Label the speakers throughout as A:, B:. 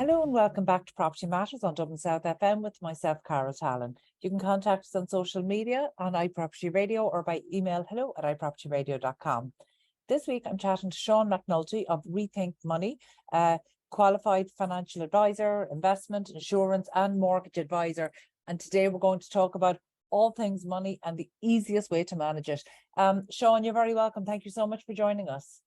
A: Hello and welcome back to Property Matters on Dublin South FM with myself, Cara Talon. You can contact us on social media on iPropertyRadio or by email hello@iPropertyRadio.com. This week I'm chatting to Sean McNulty of Rethink Money, qualified financial advisor, investment, insurance and mortgage advisor. And today we're going to talk about all things money and the easiest way to manage it. Sean, you're very welcome. Thank you so much for joining us.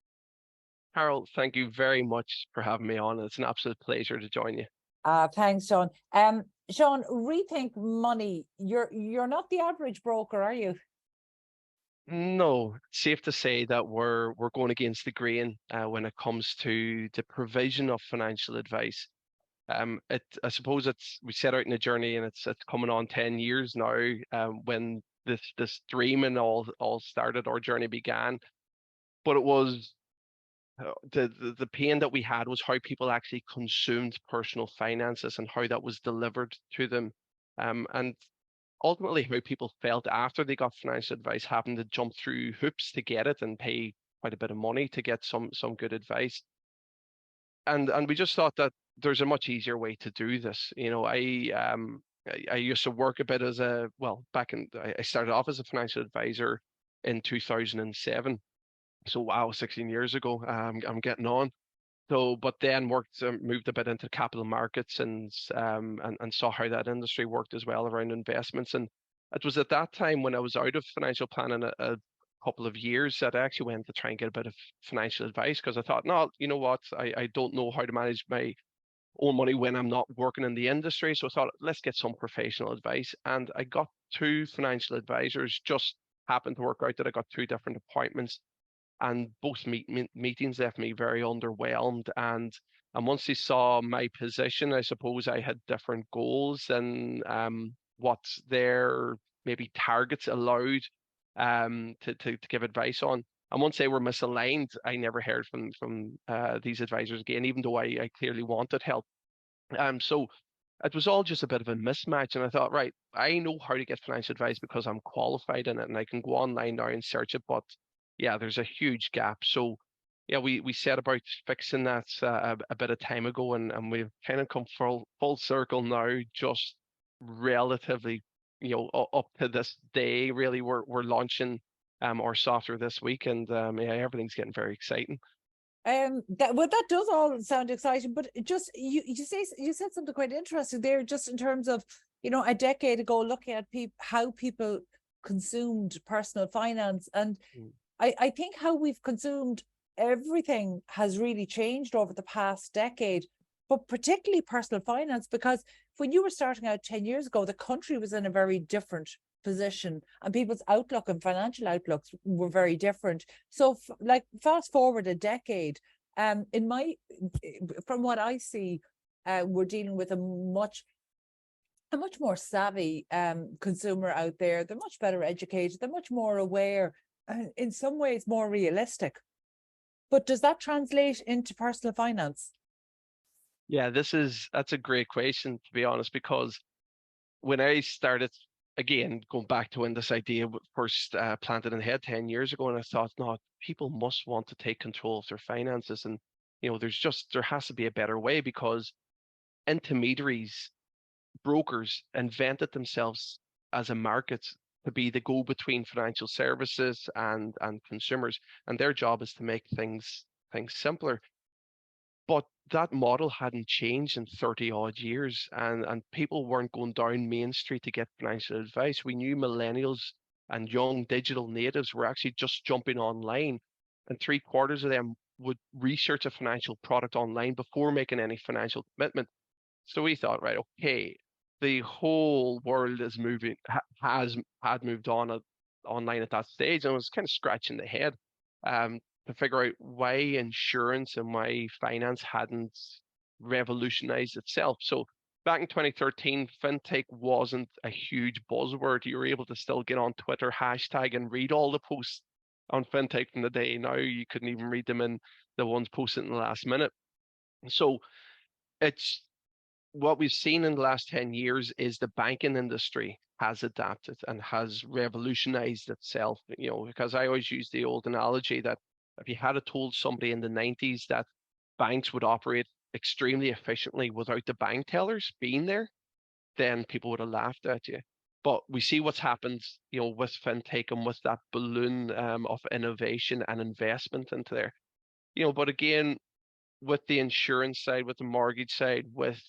B: Harold, thank you very much for having me on. It's an absolute pleasure to join you.
A: Thanks, Sean. Sean, Rethink Money, you're not the average broker, are you?
B: No, safe to say that we're going against the grain when it comes to the provision of financial advice. I suppose we set out in a journey, and it's coming on 10 years now. When this dream and all started, our journey began. But it was the pain that we had was how people actually consumed personal finances and how that was delivered to them, and ultimately how people felt after they got financial advice, having to jump through hoops to get it and pay quite a bit of money to get some good advice. And we just thought that there's a much easier way to do this. I used to work a bit I started off as a financial advisor in 2007. So wow, 16 years ago, I'm getting on. So, but then moved a bit into capital markets and saw how that industry worked as well around investments. And it was at that time when I was out of financial planning a couple of years that I actually went to try and get a bit of financial advice, because I thought, no, you know what, I don't know how to manage my own money when I'm not working in the industry. So I thought, let's get some professional advice. And I got two financial advisors. Just happened to work out that I got two different appointments, and both meetings left me very underwhelmed. And once they saw my position, I suppose I had different goals and what their maybe targets allowed to give advice on. And once they were misaligned, I never heard from these advisors again, even though I clearly wanted help. So it was all just a bit of a mismatch. And I thought, right, I know how to get financial advice because I'm qualified in it and I can go online now and search it. But yeah, there's a huge gap. So yeah, we set about fixing that a bit of time ago, and we've kind of come full circle now, just relatively, up to this day, really. We're launching our software this week, and yeah, everything's getting very exciting.
A: That does all sound exciting, but just you said something quite interesting there, just in terms of, a decade ago, looking at how people consumed personal finance. And I think how we've consumed everything has really changed over the past decade, but particularly personal finance, because when you were starting out 10 years ago, the country was in a very different position and people's outlook and financial outlooks were very different. So fast forward a decade, from what I see, we're dealing with a much more savvy consumer out there. They're much better educated, they're much more aware, in some ways more realistic. But does that translate into personal finance?
B: Yeah, that's a great question, to be honest, because when I started, again, going back to when this idea first planted in the head 10 years ago, and I thought, no, people must want to take control of their finances. And, there has to be a better way, because intermediaries, brokers invented themselves as a market to be the go-between financial services and consumers, and their job is to make things simpler. But that model hadn't changed in 30 odd years, and people weren't going down Main Street to get financial advice. We knew millennials and young digital natives were actually just jumping online, and 3/4 of them would research a financial product online before making any financial commitment. So we thought, right, okay, the whole world is moving, had moved on online at that stage, and I was kind of scratching the head to figure out why insurance and why finance hadn't revolutionized itself. So back in 2013, fintech wasn't a huge buzzword. You were able to still get on Twitter hashtag and read all the posts on fintech from the day. Now you couldn't even read them in the ones posted in the last minute. So it's what we've seen in the last 10 years is the banking industry has adapted and has revolutionized itself, because I always use the old analogy that if you had told somebody in the 90s that banks would operate extremely efficiently without the bank tellers being there, then people would have laughed at you. But we see what's happened, with fintech and with that balloon of innovation and investment into there. But again, with the insurance side, with the mortgage side, with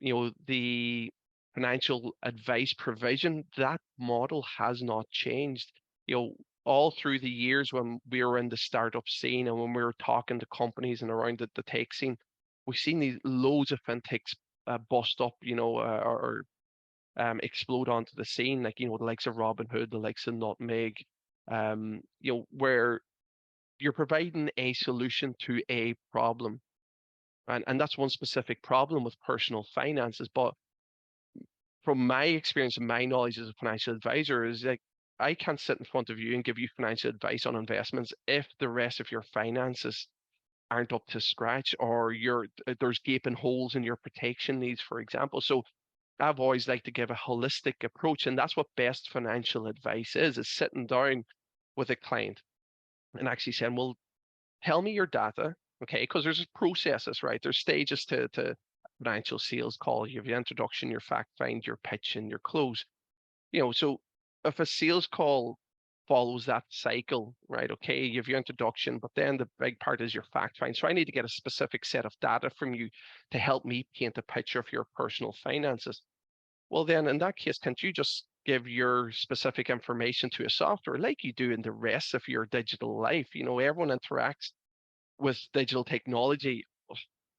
B: the financial advice provision, that model has not changed. All through the years when we were in the startup scene and when we were talking to companies and around the tech scene, we've seen these loads of fintechs bust up, or explode onto the scene, like, the likes of Robinhood, the likes of Nutmeg, where you're providing a solution to a problem. And that's one specific problem with personal finances. But from my experience and my knowledge as a financial advisor is like, I can't sit in front of you and give you financial advice on investments if the rest of your finances aren't up to scratch, or there's gaping holes in your protection needs, for example. So I've always liked to give a holistic approach, and that's what best financial advice is sitting down with a client and actually saying, well, tell me your data, okay? Because there's processes, right? There's stages to financial sales call. You have your introduction, your fact find, your pitch, and your close. So if a sales call follows that cycle, right? Okay, you have your introduction, but then the big part is your fact find. So I need to get a specific set of data from you to help me paint a picture of your personal finances. Well, then in that case, can't you just give your specific information to a software like you do in the rest of your digital life? Everyone interacts with digital technology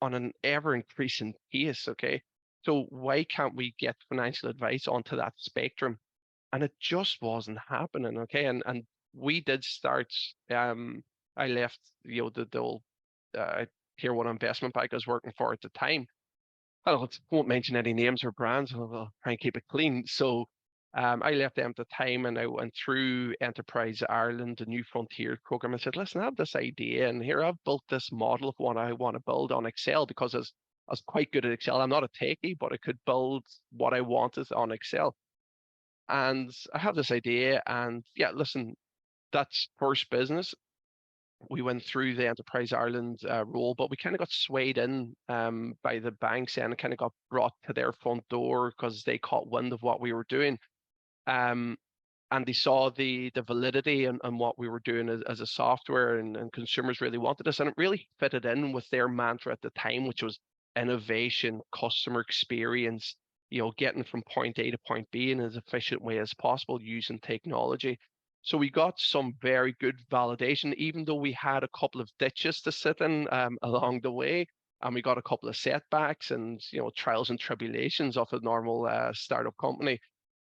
B: on an ever increasing pace. Okay. So why can't we get financial advice onto that spectrum? And it just wasn't happening. Okay. And we did start, I left, the old tier one investment bank I was working for at the time. I won't mention any names or brands. I'll try and keep it clean. So I left them at the time and I went through Enterprise Ireland, the New Frontiers program, and said, listen, I have this idea, and here I've built this model of what I want to build on Excel, because I was quite good at Excel. I'm not a techie, but I could build what I wanted on Excel. And I have this idea, and yeah, listen, that's first business. We went through the Enterprise Ireland role, but we kind of got swayed in by the banks and kind of got brought to their front door because they caught wind of what we were doing. And they saw the validity and what we were doing as a software, and consumers really wanted us. And it really fitted in with their mantra at the time, which was innovation, customer experience, getting from point A to point B in as efficient way as possible using technology. So we got some very good validation, even though we had a couple of ditches to sit in along the way. And we got a couple of setbacks and, trials and tribulations of a normal startup company.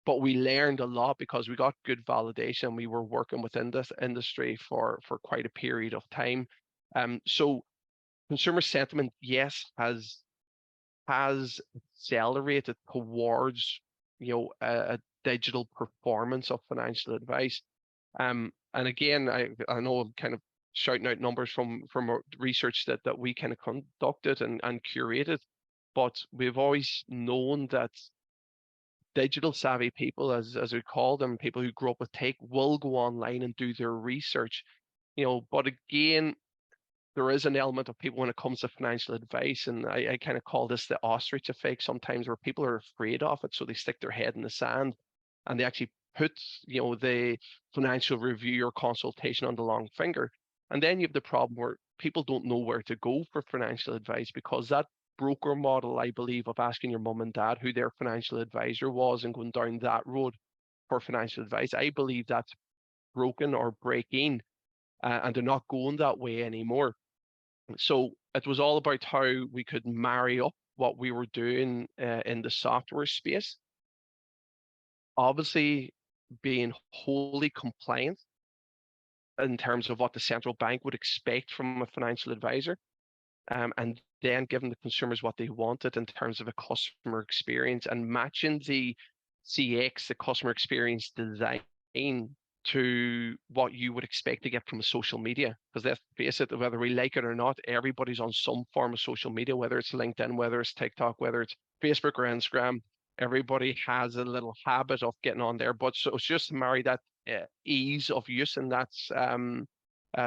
B: But we learned a lot because we got good validation. We were working within this industry for quite a period of time. So consumer sentiment, yes, has accelerated towards, a digital performance of financial advice. And again, I know I'm kind of shouting out numbers from research that we kind of conducted and curated, but we've always known that digital savvy people, as we call them, people who grew up with tech, will go online and do their research. But again, there is an element of people when it comes to financial advice, and I kind of call this the ostrich effect sometimes, where people are afraid of it, so they stick their head in the sand and they actually put, the financial review or consultation on the long finger. And then you have the problem where people don't know where to go for financial advice, because that broker model, I believe, of asking your mum and dad who their financial advisor was and going down that road for financial advice, I believe that's broken or breaking, and they're not going that way anymore. So it was all about how we could marry up what we were doing in the software space, obviously being wholly compliant in terms of what the central bank would expect from a financial advisor, and then giving the consumers what they wanted in terms of a customer experience, and matching the CX, the customer experience design, to what you would expect to get from social media. Because let's face it, whether we like it or not, everybody's on some form of social media, whether it's LinkedIn, whether it's TikTok, whether it's Facebook or Instagram. Everybody has a little habit of getting on there. But so it's just to marry that ease of use and that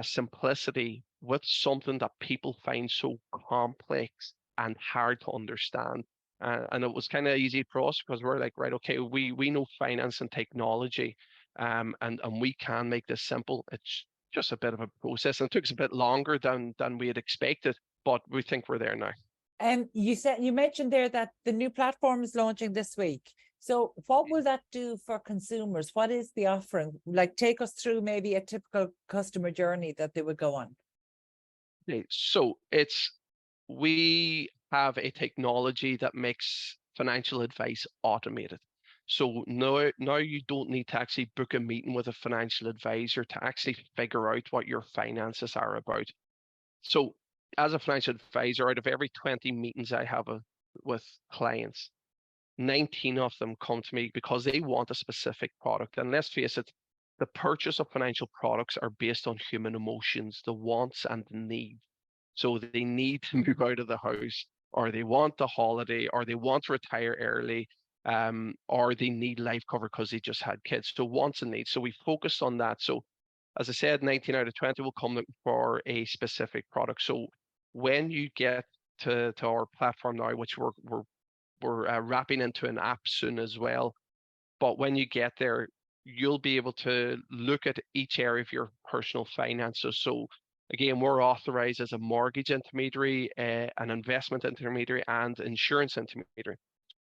B: simplicity with something that people find so complex and hard to understand. And it was kind of easy for us because we're like, right, okay, we know finance and technology, and we can make this simple. It's just a bit of a process, and it took us a bit longer than we had expected, but we think we're there now.
A: You mentioned there that the new platform is launching this week. So what will that do for consumers? What is the offering? Like, take us through maybe a typical customer journey that they would go on.
B: Okay, so we have a technology that makes financial advice automated. So now you don't need to actually book a meeting with a financial advisor to actually figure out what your finances are about. So as a financial advisor, out of every 20 meetings I have with clients, 19 of them come to me because they want a specific product. And let's face it, the purchase of financial products are based on human emotions, the wants and the needs. So they need to move out of the house, or they want the holiday, or they want to retire early, or they need life cover because they just had kids. So wants and needs. So we focus on that. So as I said, 19 out of 20 will come looking for a specific product. So when you get to our platform now, which we're wrapping into an app soon as well, but when you get there, you'll be able to look at each area of your personal finances. So again, we're authorized as a mortgage intermediary, an investment intermediary, and insurance intermediary.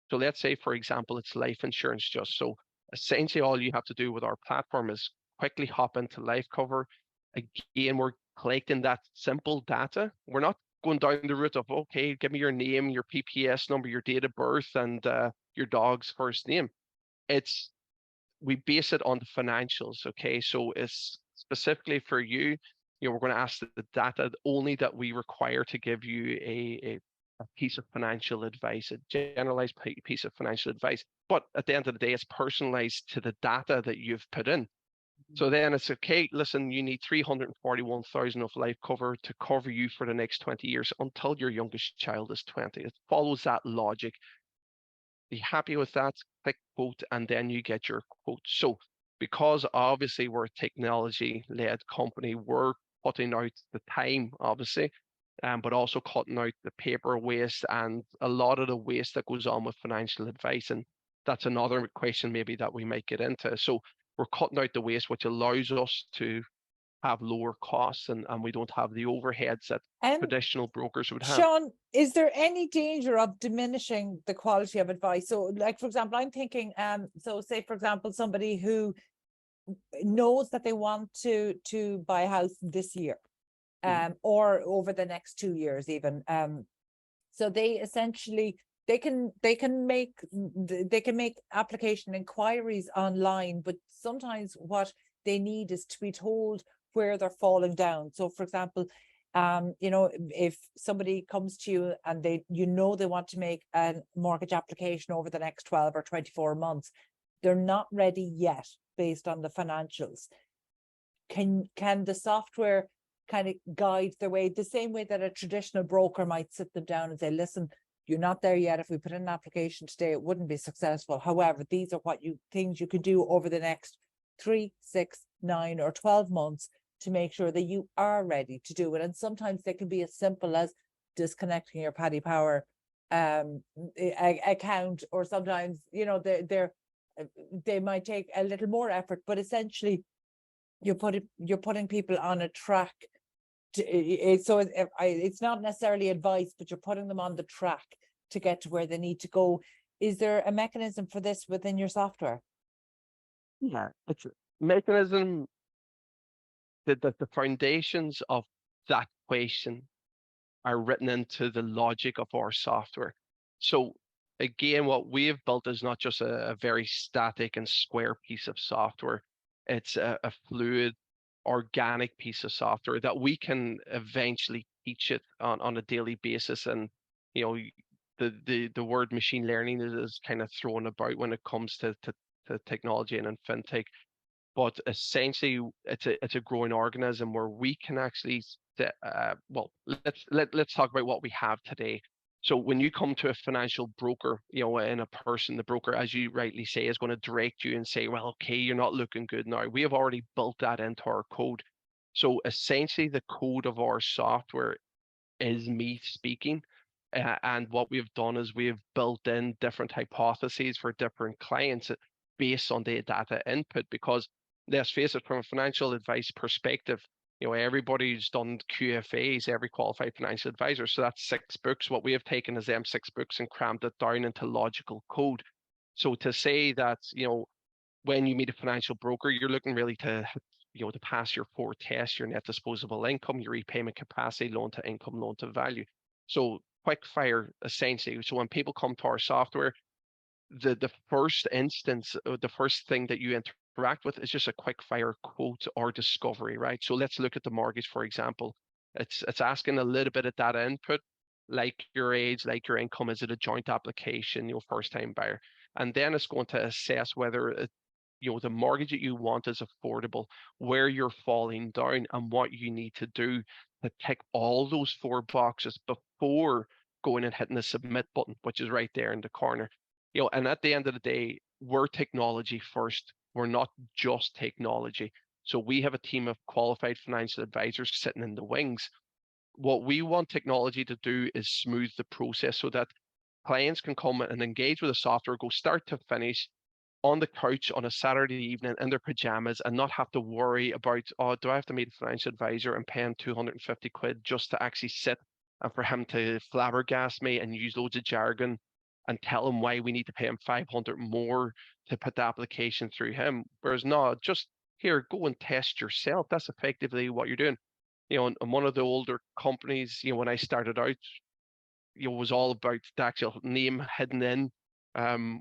B: So let's say, for example, it's life insurance just. So essentially all you have to do with our platform is quickly hop into life cover. Again, we're collecting that simple data. We're not going down the route of, okay, give me your name, your PPS number, your date of birth, and your dog's first name. We base it on the financials. Okay, so it's specifically for you. We're going to ask the data only that we require to give you a piece of financial advice, a generalized piece of financial advice. But at the end of the day, it's personalized to the data that you've put in. So then it's okay, listen, you need 341,000 of life cover to cover you for the next 20 years until your youngest child is 20. It follows that logic. Be happy with that, click quote, and then you get your quote. So because obviously we're a technology-led company, we're putting out the time, obviously, but also cutting out the paper waste and a lot of the waste that goes on with financial advice. And that's another question maybe that we might get into. So we're cutting out the waste, which allows us to have lower costs, and we don't have the overheads that traditional brokers would have.
A: Sean, is there any danger of diminishing the quality of advice? So, like, for example, I'm thinking, so say, for example, somebody who knows that they want to buy a house this year, or over the next 2 years even. So they essentially they can make application inquiries online, but sometimes what they need is to be told where they're falling down. So, for example, if somebody comes to you and they want to make a mortgage application over the next 12 or 24 months, they're not ready yet based on the financials. Can the software kind of guide their way, the same way that a traditional broker might sit them down and say, listen, you're not there yet. If we put in an application today, it wouldn't be successful. However, these are things you could do over the next 3, 6, 9, or 12 months to make sure that you are ready to do it. And sometimes they can be as simple as disconnecting your Paddy Power account, or sometimes, they might take a little more effort, but essentially you're putting people on a track. It's not necessarily advice, but you're putting them on the track to get to where they need to go. Is there a mechanism for this within your software?
B: Yeah, it's a mechanism. The foundations of that question are written into the logic of our software. So again, what we have built is not just a very static and square piece of software. It's a fluid, organic piece of software that we can eventually teach it on a daily basis. And the word machine learning is kind of thrown about when it comes to technology and in fintech. But essentially, it's a growing organism where we can actually let's talk about what we have today. So when you come to a financial broker, and the broker, as you rightly say, is going to direct you and say, well, okay, you're not looking good now. We have already built that into our code. So essentially, the code of our software is me speaking. And what we've done is we've built in different hypotheses for different clients based on the data input. Because let's face it, from a financial advice perspective, everybody's done QFAs, every qualified financial advisor. So that's 6 books. What we have taken is them 6 books and crammed it down into logical code. So to say that, when you meet a financial broker, you're looking really to pass your 4 tests: your net disposable income, your repayment capacity, loan to income, loan to value. So quick fire, essentially. So when people come to our software, the first instance, the first thing that you interact with is just a quick fire quote or discovery, right? So let's look at the mortgage, for example. It's asking a little bit of data input, like your age, like your income. Is it a joint application, first time buyer? And then it's going to assess whether the mortgage that you want is affordable, where you're falling down, and what you need to do to tick all those 4 boxes before going and hitting the submit button, which is right there in the corner. And at the end of the day, we're technology first. We're not just technology. So we have a team of qualified financial advisors sitting in the wings. What we want technology to do is smooth the process so that clients can come and engage with the software, go start to finish, on the couch on a Saturday evening in their pajamas, and not have to worry about, oh, do I have to meet a financial advisor and pay him 250 quid just to actually sit and for him to flabbergast me and use loads of jargon and tell him why we need to pay him 500 more to put the application through him. Whereas no, just here, go and test yourself. That's effectively what you're doing. And one of the older companies, when I started out, was all about the actual name hidden in,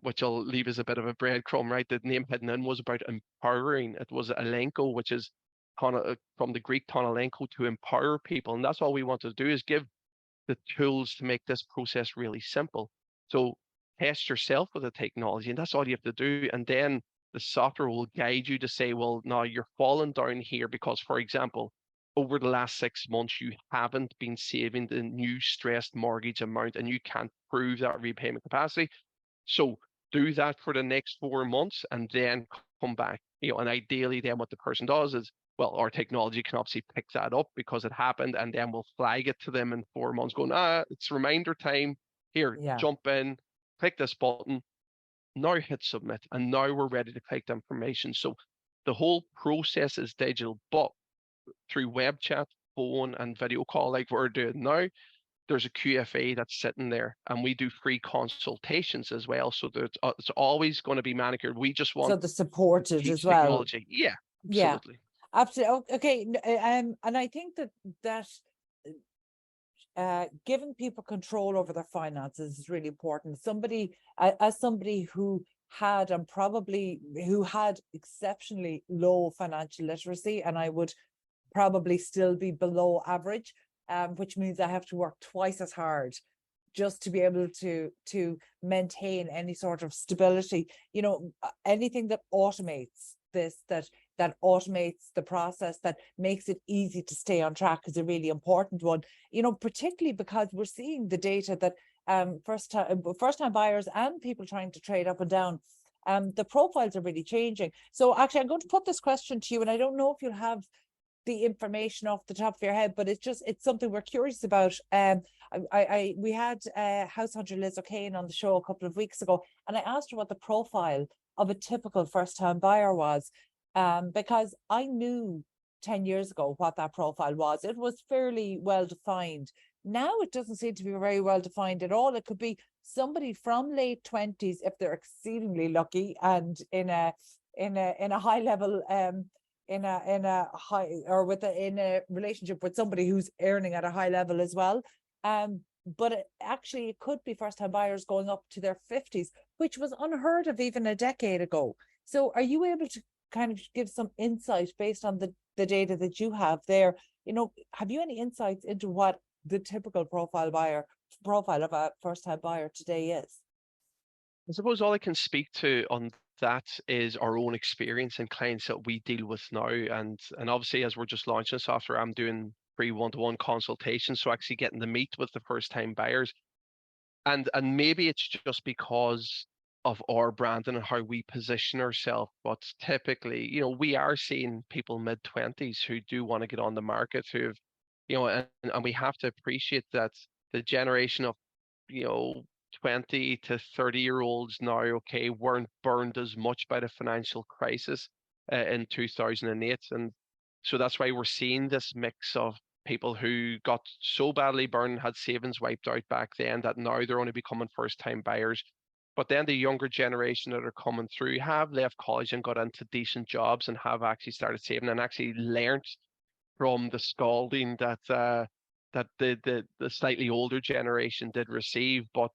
B: which I'll leave as a bit of a breadcrumb, right? The name hidden in was about empowering. It was elenko, which is from the Greek tonolenko, to empower people. And that's all we want to do, is give the tools to make this process really simple. So test yourself with the technology, and that's all you have to do. And then the software will guide you to say, well, now you're falling down here because, for example, over the last 6 months, you haven't been saving the new stressed mortgage amount and you can't prove that repayment capacity. So do that for the next 4 months and then come back. And ideally then what the person does is, well, our technology can obviously pick that up because it happened, and then we'll flag it to them in 4 months going, it's reminder time. Here, jump in, click this button, now hit submit, and now we're ready to collect the information. So the whole process is digital, but through web chat, phone, and video call like we're doing now, there's a QFA that's sitting there, and we do free consultations as well. So it's always going to be manicured. We just want
A: the supported as well.
B: Technology. Yeah, absolutely.
A: Yeah, absolutely. Okay. And I think that giving people control over their finances is really important. As somebody who had exceptionally low financial literacy, and I would probably still be below average, which means I have to work twice as hard just to be able to maintain any sort of stability. Anything that automates this, that automates the process, that makes it easy to stay on track, is a really important one. Particularly because we're seeing the data that first time buyers and people trying to trade up and down, the profiles are really changing. So actually, I'm going to put this question to you, and I don't know if you'll have the information off the top of your head, but it's something we're curious about. We had house hunter Liz O'Kane on the show a couple of weeks ago, and I asked her what the profile of a typical first-time buyer was, because I knew 10 years ago what that profile was. It was fairly well defined. Now it doesn't seem to be very well defined at all. It could be somebody from late 20s if they're exceedingly lucky and in a high level in a relationship with somebody who's earning at a high level as well. But it could be first-time buyers going up to their 50s, which was unheard of even a decade ago. So are you able to kind of give some insight based on the data that you have there? Have you any insights into what the typical profile of a first-time buyer today is?
B: I suppose all I can speak to on that is our own experience and clients that we deal with now. And obviously, as we're just launching software, I'm doing free one-to-one consultations, so actually getting to meet with the first-time buyers. And maybe it's just because our branding and how we position ourselves. But typically, we are seeing people mid-20s who do want to get on the market, who've, and we have to appreciate that the generation of, you know, 20 to 30-year-olds now, okay, weren't burned as much by the financial crisis in 2008. And so that's why we're seeing this mix of people who got so badly burned, had savings wiped out back then, that now they're only becoming first-time buyers. But then the younger generation that are coming through have left college and got into decent jobs and have actually started saving and actually learnt from the scalding that the slightly older generation did receive. But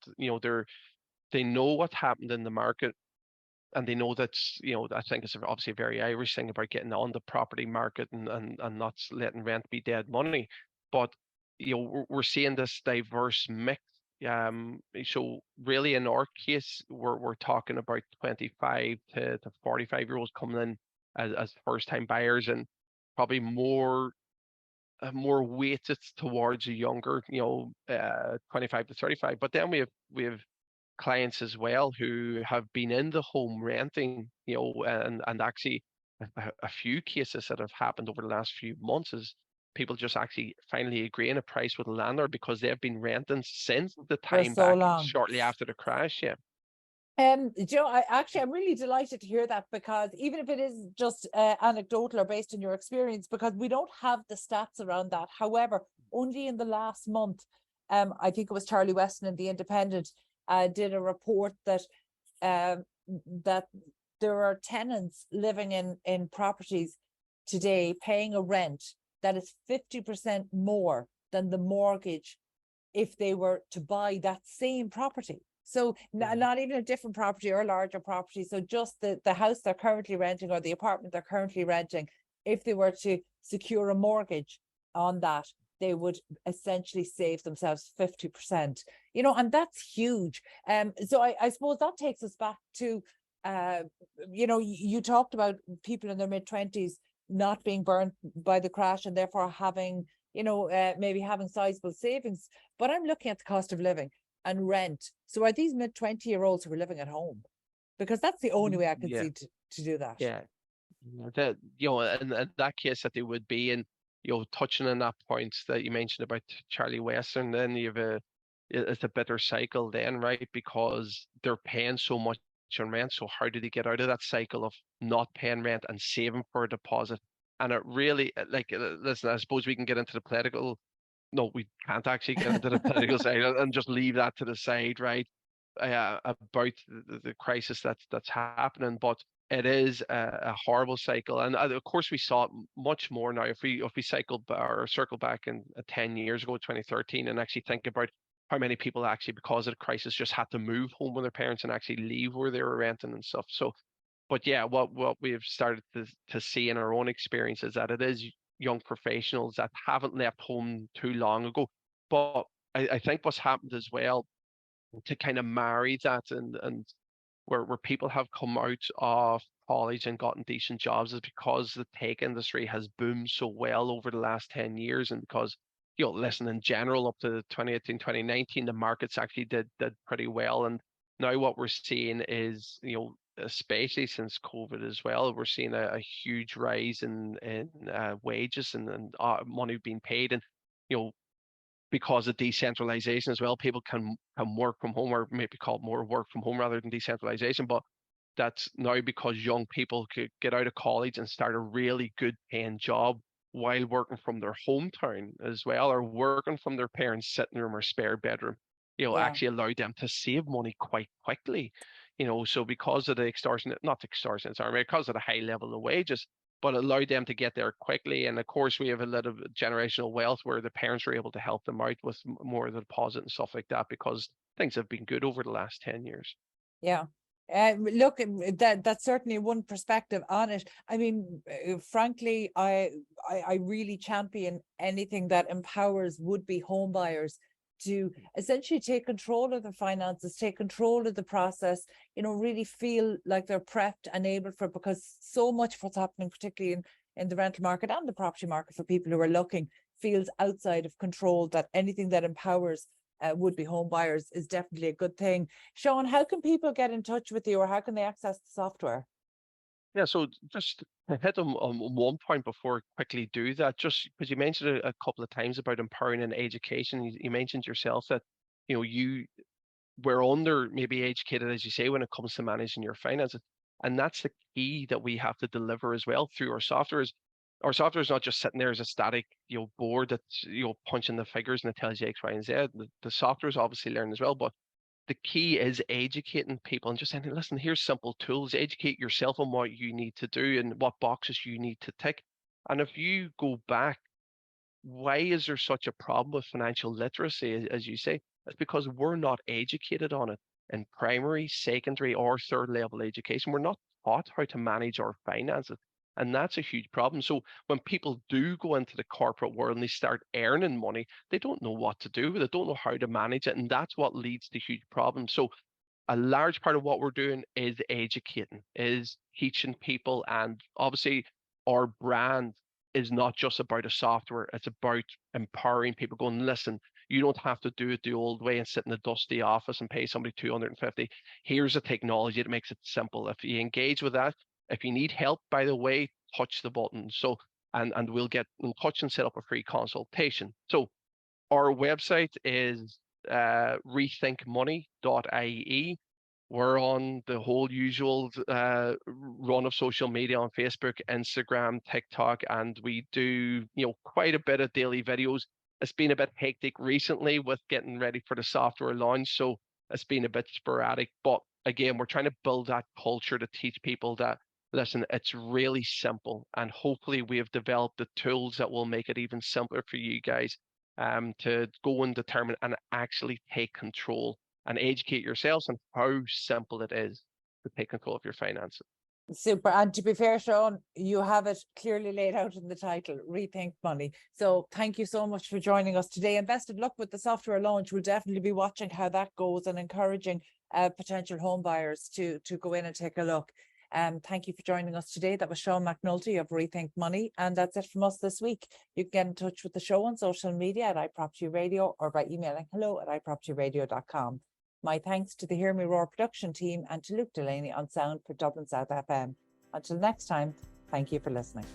B: they know what happened in the market, and they know that, I think it's obviously a very Irish thing about getting on the property market and not letting rent be dead money. But we're seeing this diverse mix. So really in our case, we're talking about 25 to 45-year-olds coming in as first time buyers, and probably more weighted towards a younger, 25 to 35. But then we have clients as well who have been in the home renting, and actually a few cases that have happened over the last few months is people just actually finally agreeing a price with a landlord because they've been renting since the
A: For
B: time
A: so
B: back
A: long.
B: shortly after the crash. Yeah.
A: Joe, I'm really delighted to hear that, because even if it is just anecdotal or based on your experience, because we don't have the stats around that. However, only in the last month, I think it was Charlie Weston in The Independent did a report that that there are tenants living in properties today paying a rent that is 50% more than the mortgage if they were to buy that same property. So not even a different property or a larger property. So just the house they're currently renting or the apartment they're currently renting, if they were to secure a mortgage on that, they would essentially save themselves 50%, and that's huge. So I suppose that takes us back to, you talked about people in their mid-20s not being burnt by the crash and therefore having, maybe having sizable savings. But I'm looking at the cost of living and rent. So are these mid-20-year-olds who are living at home? Because that's the only way I could see to do that.
B: Yeah. That, in that case that they would be, and touching on that point that you mentioned about Charlie Western, then it's a bitter cycle then, right? Because they're paying so much on rent. So how do they get out of that cycle of not paying rent and saving for a deposit? And it really, listen, I suppose we can get into the political. No, we can't actually get into the political side and just leave that to the side, right? About the crisis that's happening, but it is a horrible cycle, and of course we saw it much more now. If we cycle or circle back in 10 years ago, 2013, and actually think about how many people actually, because of the crisis, just had to move home with their parents and actually leave where they were renting and stuff. So, but yeah, what we've started to see in our own experience is that it is young professionals that haven't left home too long ago. But I think what's happened as well, to kind of marry that and where people have come out of college and gotten decent jobs, is because the tech industry has boomed so well over the last 10 years. And because, listen, in general, up to 2018, 2019, the markets actually did pretty well. And now what we're seeing is, especially since COVID as well, we're seeing a huge rise in wages and money being paid. And, because of decentralization as well, people can work from home, or maybe call it more work from home rather than decentralization. But that's now because young people could get out of college and start a really good paying job while working from their hometown as well, or working from their parents' sitting room or spare bedroom. Actually allowed them to save money quite quickly. So because of the because of the high level of wages, but allowed them to get there quickly. And of course, we have a lot of generational wealth where the parents are able to help them out with more of the deposit and stuff like that, because things have been good over the last 10 years.
A: Yeah. Look, that's certainly one perspective on it. I mean, frankly, I really champion anything that empowers would-be home buyers to essentially take control of their finances, take control of the process, really feel like they're prepped and able for it, because so much of what's happening, particularly in the rental market and the property market for people who are looking, feels outside of control. That anything that empowers would-be home buyers is definitely a good thing. Sean, how can people get in touch with you, or how can they access the software?
B: Yeah, so just to hit on one point before I quickly do that, just because you mentioned it a couple of times about empowering and education. You mentioned yourself that, you were under maybe educated, as you say, when it comes to managing your finances. And that's the key that we have to deliver as well through our software. Our software is not just sitting there as a static, board that's, punching the figures and it tells you X, Y, and Z. The software is obviously learning as well, but the key is educating people and just saying, listen, here's simple tools. Educate yourself on what you need to do and what boxes you need to tick. And if you go back, why is there such a problem with financial literacy, as you say? It's because we're not educated on it in primary, secondary, or third level education. We're not taught how to manage our finances. And that's a huge problem. So when people do go into the corporate world and they start earning money, they don't know what to do with it, don't know how to manage it. And that's what leads to huge problems. So a large part of what we're doing is educating, is teaching people. And obviously our brand is not just about a software, it's about empowering people, going, listen, you don't have to do it the old way and sit in a dusty office and pay somebody 250. Here's a technology that makes it simple. If you engage with that, if you need help, by the way, touch the button. So, and we'll get in touch and set up a free consultation. So our website is rethinkmoney.ie. We're on the whole usual run of social media on Facebook, Instagram, TikTok, and we do quite a bit of daily videos. It's been a bit hectic recently with getting ready for the software launch, so it's been a bit sporadic. But again, we're trying to build that culture to teach people that, listen, it's really simple, and hopefully we have developed the tools that will make it even simpler for you guys to go and determine and actually take control and educate yourselves on how simple it is to take control of your finances.
A: Super. And to be fair, Sean, you have it clearly laid out in the title, Rethink Money. So thank you so much for joining us today, and best of luck with the software launch. We'll definitely be watching how that goes and encouraging potential home buyers to go in and take a look. Thank you for joining us today. That was Sean McNulty of Rethink Money. And that's it from us this week. You can get in touch with the show on social media at iPropertyRadio or by emailing hello@iPropertyRadio.com. My thanks to the Hear Me Roar production team and to Luke Delaney on sound for Dublin South FM. Until next time, thank you for listening.